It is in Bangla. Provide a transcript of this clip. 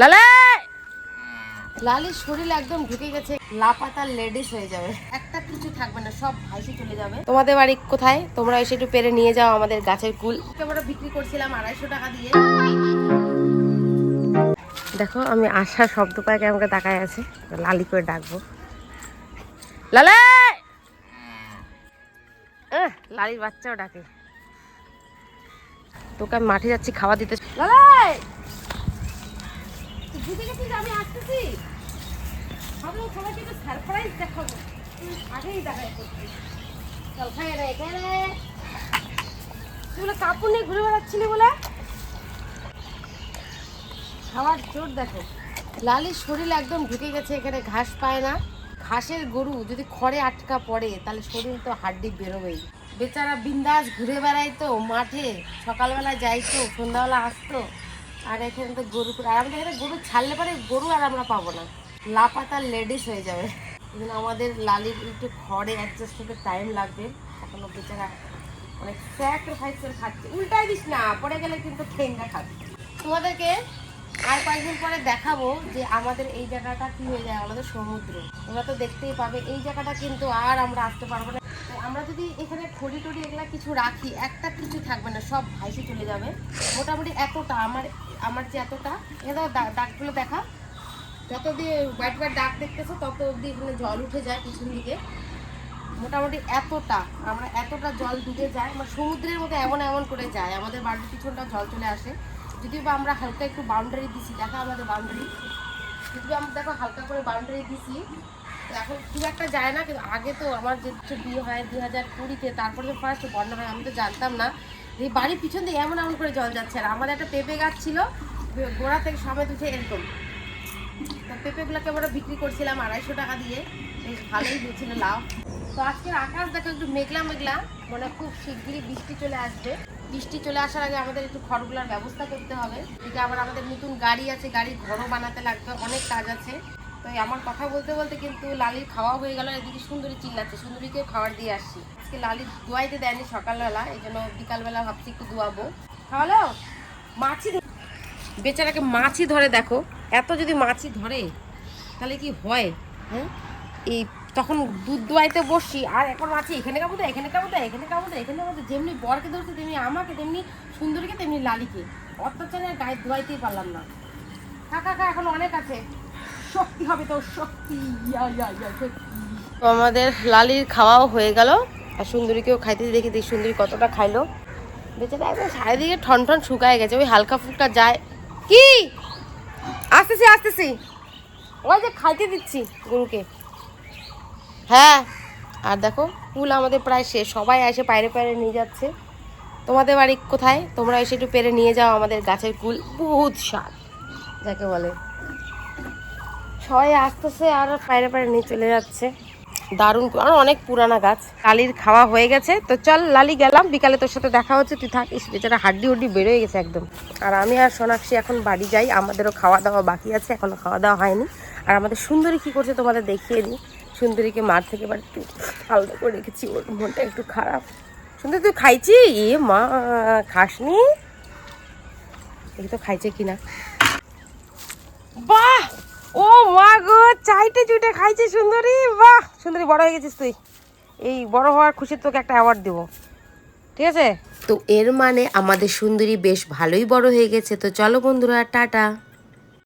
লালে লালির শরীর একদম ঢুকে গেছে, লাপাতার লেডিস হয়ে যাবে, একটা কিছু থাকবে না, সব ভাইসে চলে যাবে। তোমাদের বাড়ি কোথায়? তোমরা এসে একটু পেরে নিয়ে যাও আমাদের গাছের কুল। আমরা বিক্রি করছিলাম 250 টাকা দিয়ে। দেখো আমি আশা শব্দ পাই আমাকে তাকায় আছে, লালি করে ডাকবো, লালে। লালির বাচ্চাও ডাকে। তোকে আমি মাঠে যাচ্ছি খাওয়া দিতে। লালাই বুঝে গেছিস আমি আসতেছি, ভাবলাম সবাইকে একটু সারপ্রাইজ দেখাবো, আগেই দেখাই করছিস। চল খাই রে এখানে, তুই বলে কাপড় নিয়ে ঘুরে বেড়াচ্ছিলি বলে। খাওয়ার জোর দেখো, লালির শরীর একদম ঢুকে গেছে, এখানে ঘাস পায় না। ঘাসের গরু যদি খড়ে আটকা পড়ে তাহলে শরীর তো হাড্ডি বেরোবেই। বেচারা বিন্দাস ঘুরে বেড়াইতো মাঠে, সকালবেলা যাইতো, সন্ধ্যাবেলা আসতো। আর এখানে তো গরু, আর আমাদের এখানে গরু ছাড়লে পরে গরু আর আমরা পাবো না, লাপাতার লেডিস হয়ে যাবে। আমাদের লালির একটু খড়ে অ্যাডজাস্ট হতে টাইম লাগবে, এখনো বেচারা অনেক স্যাক্রিফাইস করে খাচ্ছে। উল্টাই দিস না, পড়ে গেলে কিন্তু ঠেঙ্গা খাবে। তোমাদেরকে আর কয়েকদিন পরে দেখাবো যে আমাদের এই জায়গাটা কি হয়ে যায়, আমাদের সমুদ্র। তোমরা তো দেখতেই পাবে এই জায়গাটা কিন্তু আর আমরা আসতে পারবো না। আমরা যদি এখানে খড়ি টড়ি এগুলা কিছু রাখি, একটা কিছু থাকবে না, সব ভাইসে চলে যাবে। মোটামুটি এতটা আমার যে এতটা, এখানে দাগগুলো দেখা, যত দিয়ে হোয়াইট হোয়াইট দাগ দেখতেছো তত অব্দি এখানে জল উঠে যায় পিছন দিকে। মোটামুটি এতটা, আমরা এতটা জল ডুবে যায়, আমার সমুদ্রের মতো এমন এমন করে যায়, আমাদের বাড়ির পিছনটা জল চলে আসে। যদিও বা আমরা হালকা একটু বাউন্ডারি দিছি, দেখা আমাদের বাউন্ডারি, যদিও আমরা দেখো হালকা করে বাউন্ডারি দিছি, তো এখন খুব একটা যায় না। কিন্তু আগে তো আমার যে বিয়ে হয় 2020-তে, তারপরে তো ফার্স্ট বন্যা হয়, আমি তো জানতাম না এই বাড়ির পিছন দিয়ে এমন এমন করে জল যাচ্ছে। আর আমাদের একটা পেঁপে গাছ ছিল, গোড়া থেকে সমেত উঠে এরকম, তো পেঁপেগুলোকে আমরা বিক্রি করছিলাম 250 টাকা দিয়ে, বেশ ভালোই হয়েছিল লাভ। তো আজকের আকাশ দেখো একটু মেঘলা মেঘলা, মানে খুব শিগগিরই বৃষ্টি চলে আসবে। বৃষ্টি চলে আসার আগে আমাদের একটু খড়গুলার ব্যবস্থা করতে হবে। এদিকে আবার আমাদের নতুন গাড়ি আছে, গাড়ির ঘরও বানাতে লাগবে, অনেক কাজ আছে। তো আমার কথা বলতে বলতে কিন্তু লালির খাওয়া হয়ে গেল। এদিকে সুন্দরী চিল্লাচ্ছে, সুন্দরীকেও খাবার দিয়ে আসছি। আজকে লালি দোয়াইতে দেয়নি সকালবেলা, এই জন্য বিকালবেলা ভাবছি একটু দোয়াবো। খাওয়ালো মাছি, বেচারাকে মাছি ধরে দেখো, এত যদি মাছি ধরে তাহলে কি হয়। হ্যাঁ, এই তখন দুধ দোয়াইতে বসি, আর এখন মাছি এখানে কাবু দেয়, এখানে কাবু দেয়, এখানে কাবু দেয়, এখানে কাবু দেয়। যেমনি বরকে ধরছে তেমনি আমাকে, তেমনি সুন্দরীকে, তেমনি লালিকে। অত্যাচারে গায়ে ধোয়াইতেই পারলাম না। খা এখন অনেক আছে, শক্তি হবে তো, শক্তি। তো আমাদের লালির খাওয়াও হয়ে গেল, আর সুন্দরীকেও খাইতে দেখি সুন্দরী কতটা খাইলো। বেচারা একদম চারিদিকে ঠন ঠন শুকায় গেছে, ওই হালকা ফুলকা যায়। কি আসতেছি আসতেছি, ওই যে খাইতে দিচ্ছি গরুকে। হ্যাঁ, আর দেখো কুল আমাদের প্রায় শেষ, সবাই এসে পায়রে পায়রে নিয়ে যাচ্ছে। তোমাদের বাড়ি কোথায়? তোমরা এসে একটু পেরে নিয়ে যাও আমাদের গাছের কুল, বহুত স্বাদ যাকে বলে। সবাই আসতেছে আর পায়রে পায়রে নিয়ে চলে যাচ্ছে, দারুণ। আর অনেক পুরানা গাছ। লালির খাওয়া হয়ে গেছে, তো চল লালি গেলাম, বিকালে তোর সাথে দেখা হচ্ছে, তুই থাকিস। বেচারা হাড্ডি হুড্ডি বেরোয় গেছে একদম। আর আমি আর সোনাক্ষী এখন বাড়ি যাই, আমাদেরও খাওয়া দাওয়া বাকি আছে, এখনো খাওয়া দাওয়া হয়নি। আর আমাদের সুন্দরী কি করছে তোমাদের দেখিয়ে দিই। সুন্দরীকে মাঠ থেকে এবার একটু আলাদা করে রেখেছি, ওর মনটা একটু খারাপ। সুন্দরী তুই খাইছি? এ মা, খাসনি? দেখি তো খাইছে কিনা। বাহ, ও মা গো, চাইটে চুইটে খাইছে সুন্দরী। বাহ সুন্দরী, বড় হয়ে গেছিস তুই, এই বড় হওয়ার খুশি তোকে একটা অ্যাওয়ার্ড দেবো, ঠিক আছে? তো এর মানে আমাদের সুন্দরী বেশ ভালোই বড় হয়ে গেছে। তো চলো বন্ধুরা, টাটা।